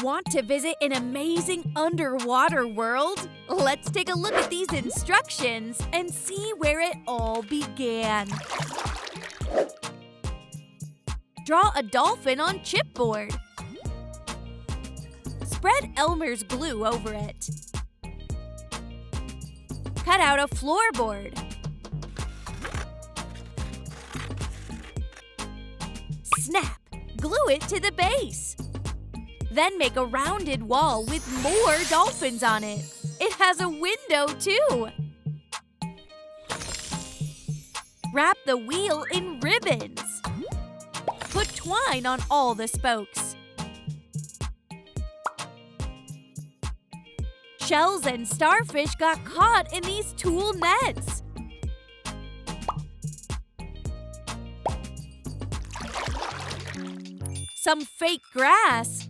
Want to visit an amazing underwater world? Let's take a look at these instructions and see where it all began. Draw a dolphin on chipboard. Spread Elmer's glue over it. Cut out a floorboard. Snap! Glue it to the base. Then make a rounded wall with more dolphins on it. It has a window too. Wrap the wheel in ribbons. Put twine on all the spokes. Shells and starfish got caught in these tulle nets. Some fake grass.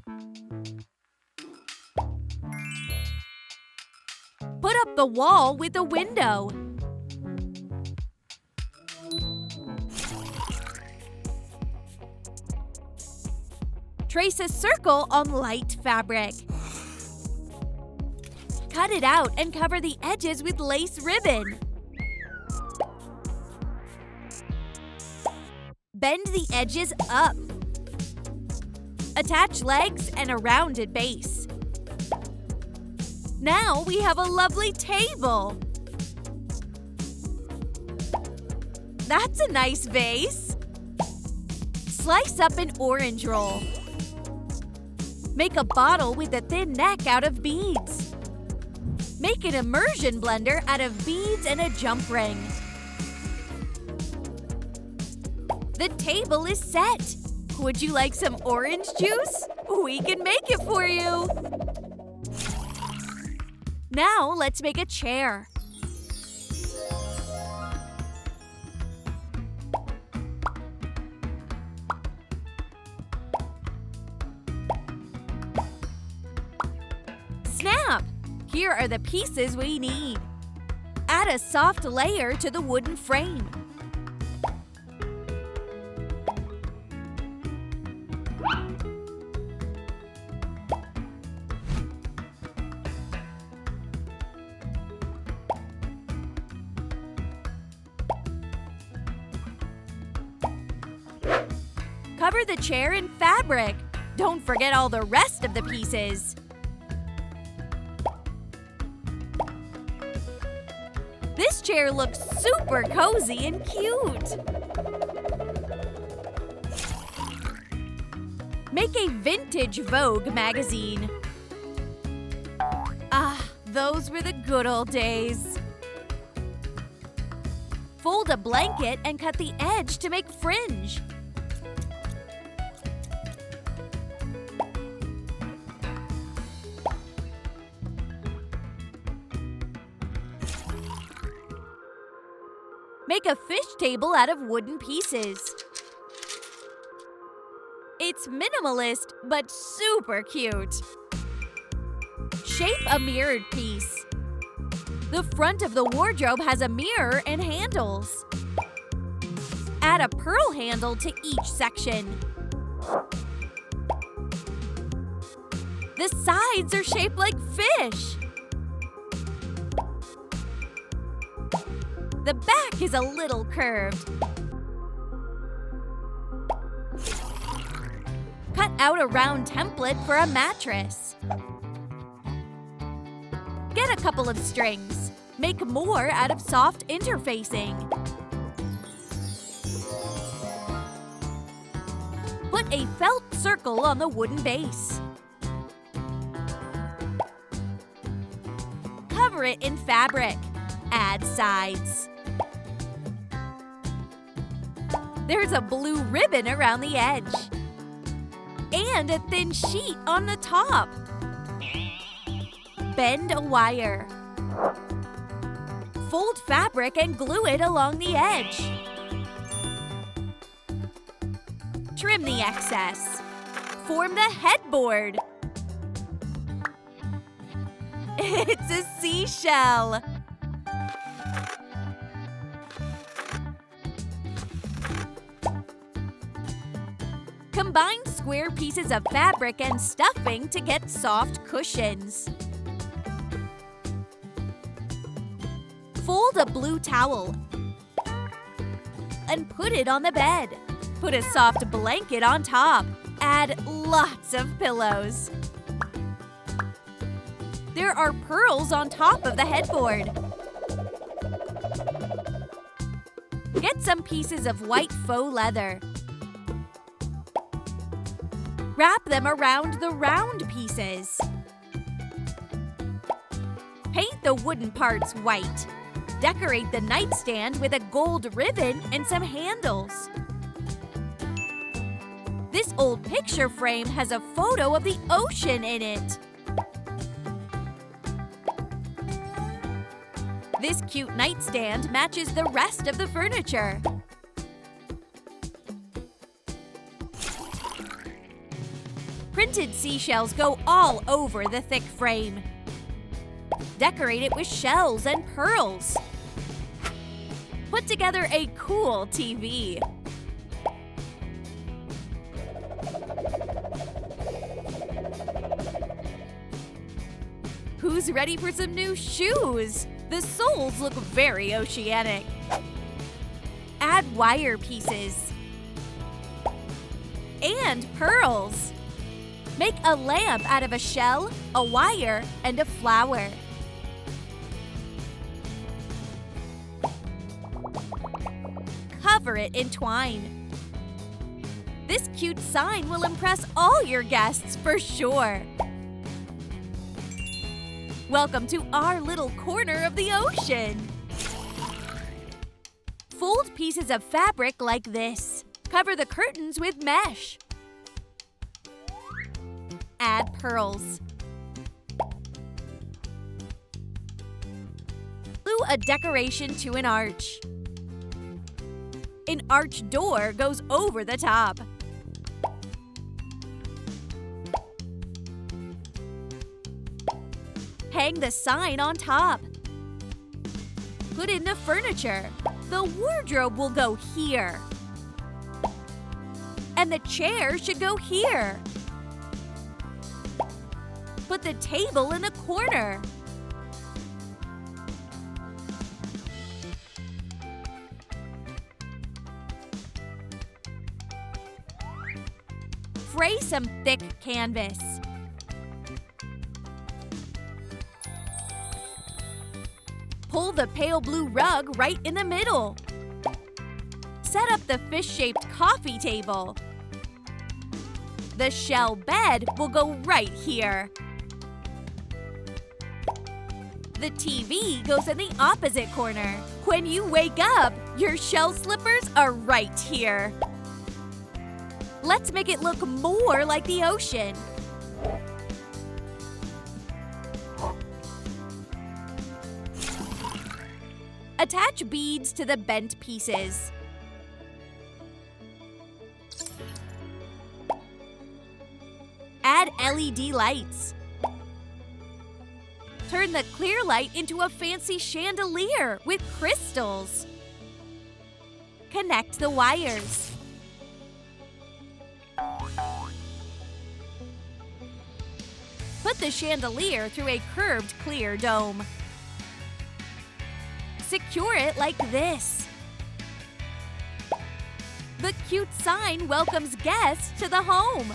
Put up the wall with a window. Trace a circle on light fabric. Cut it out and cover the edges with lace ribbon. Bend the edges up. Attach legs and a rounded base. Now we have a lovely table. That's a nice vase. Slice up an orange roll. Make a bottle with a thin neck out of beads. Make an immersion blender out of beads and a jump ring. The table is set. Would you like some orange juice? We can make it for you. Now let's make a chair. Snap! Here are the pieces we need. Add a soft layer to the wooden frame. Cover the chair in fabric. Don't forget all the rest of the pieces. This chair looks super cozy and cute. Make a vintage Vogue magazine. Ah, those were the good old days. Fold a blanket and cut the edge to make fringe. Make a fish table out of wooden pieces. It's minimalist, but super cute. Shape a mirrored piece. The front of the wardrobe has a mirror and handles. Add a pearl handle to each section. The sides are shaped like fish. The back is a little curved. Cut out a round template for a mattress. Get a couple of strings. Make more out of soft interfacing. Put a felt circle on the wooden base. Cover it in fabric. Add sides. There's a blue ribbon around the edge. And a thin sheet on the top. Bend a wire. Fold fabric and glue it along the edge. Trim the excess. Form the headboard. It's a seashell. Combine square pieces of fabric and stuffing to get soft cushions. Fold a blue towel and put it on the bed. Put a soft blanket on top. Add lots of pillows. There are pearls on top of the headboard. Get some pieces of white faux leather. Wrap them around the round pieces. Paint the wooden parts white. Decorate the nightstand with a gold ribbon and some handles. This old picture frame has a photo of the ocean in it. This cute nightstand matches the rest of the furniture. Printed seashells go all over the thick frame. Decorate it with shells and pearls. Put together a cool TV. Who's ready for some new shoes? The soles look very oceanic. Add wire pieces. And pearls. Make a lamp out of a shell, a wire, and a flower. Cover it in twine. This cute sign will impress all your guests for sure. Welcome to our little corner of the ocean. Fold pieces of fabric like this. Cover the curtains with mesh. Add pearls. Glue a decoration to an arch. An arch door goes over the top. Hang the sign on top. Put in the furniture. The wardrobe will go here. And the chair should go here. Put the table in the corner. Fray some thick canvas. Pull the pale blue rug right in the middle. Set up the fish-shaped coffee table. The shell bed will go right here. The TV goes in the opposite corner. When you wake up, your shell slippers are right here. Let's make it look more like the ocean. Attach beads to the bent pieces. Add LED lights. Turn the clear light into a fancy chandelier with crystals. Connect the wires. Put the chandelier through a curved clear dome. Secure it like this. The cute sign welcomes guests to the home.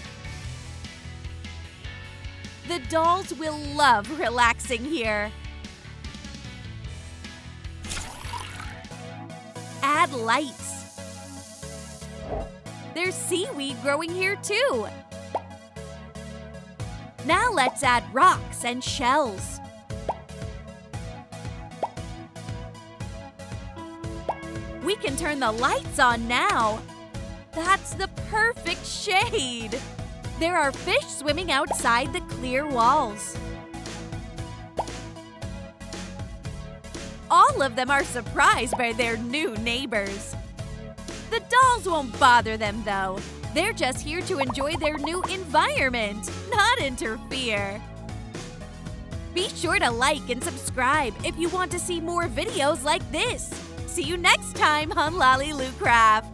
The dolls will love relaxing here. Add lights. There's seaweed growing here too. Now let's add rocks and shells. We can turn the lights on now. That's the perfect shade. There are fish swimming outside the clear walls. All of them are surprised by their new neighbors. The dolls won't bother them though. They're just here to enjoy their new environment, not interfere. Be sure to like and subscribe if you want to see more videos like this. See you next time on Lolly Lou Craft.